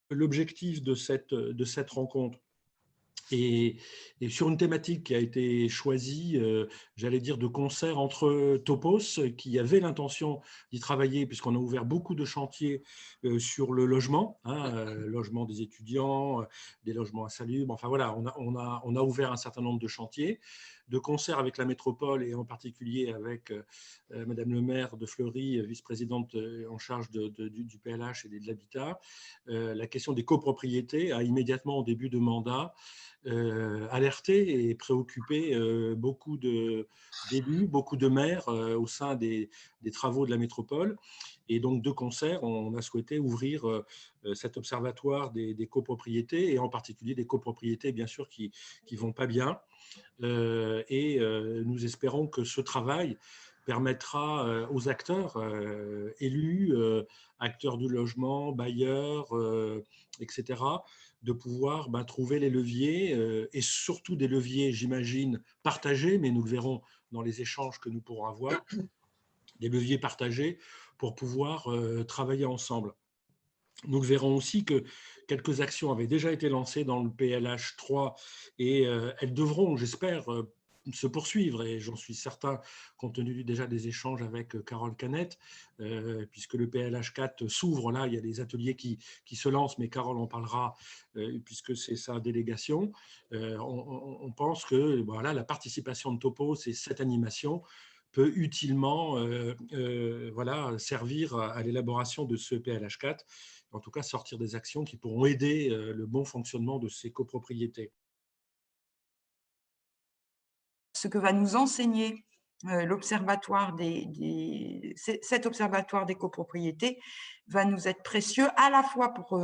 l'objectif de cette rencontre et, sur une thématique qui a été choisie, j'allais dire de concert entre Topos, qui avait l'intention d'y travailler, puisqu'on a ouvert beaucoup de chantiers sur le logement, hein, logement des étudiants, des logements insalubres, enfin voilà, on a ouvert un certain nombre de chantiers, de concert avec la métropole et en particulier avec Madame le maire de Fleury, vice-présidente en charge du PLH et de l'habitat. La question des copropriétés a immédiatement au début de mandat alerté et préoccupé beaucoup d'élus, beaucoup de maires au sein des travaux de la métropole. Et donc, de concert, on a souhaité ouvrir cet observatoire des copropriétés, et en particulier des copropriétés, bien sûr, qui ne vont pas bien. Nous espérons que ce travail permettra aux acteurs, élus, acteurs du logement, bailleurs, etc., de pouvoir trouver les leviers, et surtout des leviers, j'imagine, partagés, mais nous le verrons dans les échanges que nous pourrons avoir, des leviers partagés pour pouvoir travailler ensemble. Nous verrons aussi que quelques actions avaient déjà été lancées dans le PLH 3 et elles devront, j'espère, se poursuivre, et j'en suis certain, compte tenu déjà des échanges avec Carole Canette, puisque le PLH 4 s'ouvre là, il y a des ateliers qui se lancent, mais Carole en parlera puisque c'est sa délégation. On pense que voilà, la participation de Topos et cette animation peut utilement voilà, servir à l'élaboration de ce PLH 4, en tout cas sortir des actions qui pourront aider le bon fonctionnement de ces copropriétés. Ce que va nous enseigner l'observatoire cet observatoire des copropriétés va nous être précieux à la fois pour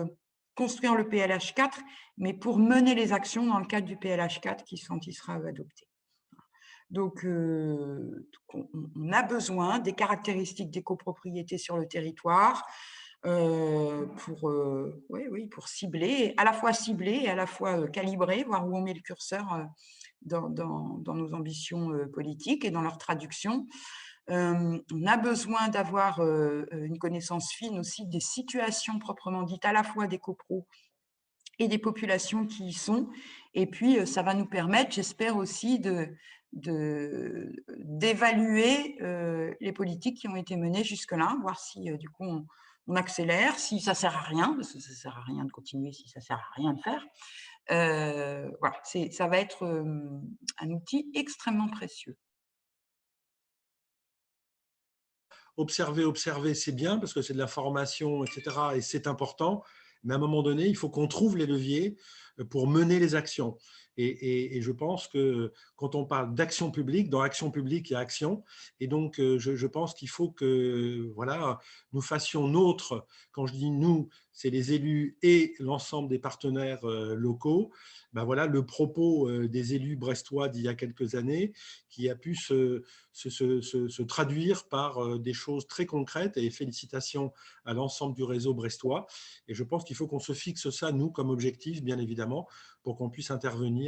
construire le PLH 4, mais pour mener les actions dans le cadre du PLH 4 quand il sera adopté. Donc, on a besoin des caractéristiques des copropriétés sur le territoire pour cibler, à la fois cibler et à la fois calibrer, voir où on met le curseur dans nos ambitions politiques et dans leur traduction. On a besoin d'avoir une connaissance fine aussi des situations proprement dites, à la fois des copros et des populations qui y sont. Et puis, ça va nous permettre, j'espère aussi, d'évaluer les politiques qui ont été menées jusque-là, voir si, du coup, on accélère, si ça sert à rien, parce que ça sert à rien de continuer si ça sert à rien de faire. Voilà, ça va être un outil extrêmement précieux. Observer, observer, c'est bien parce que c'est de la formation, etc., et c'est important. Mais à un moment donné, il faut qu'on trouve les leviers pour mener les actions. Et je pense que quand on parle d'action publique, dans action publique, il y a action. Et donc, je pense qu'il faut que voilà, nous fassions nôtre, quand je dis nous, c'est les élus et l'ensemble des partenaires locaux, ben voilà, le propos des élus brestois d'il y a quelques années, qui a pu se traduire par des choses très concrètes, et félicitations à l'ensemble du réseau brestois. Et je pense qu'il faut qu'on se fixe ça, nous, comme objectif, bien évidemment, pour qu'on puisse intervenir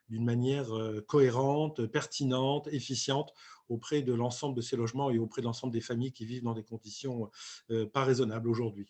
d'une manière cohérente, pertinente, efficiente auprès de l'ensemble de ces logements et auprès de l'ensemble des familles qui vivent dans des conditions pas raisonnables aujourd'hui.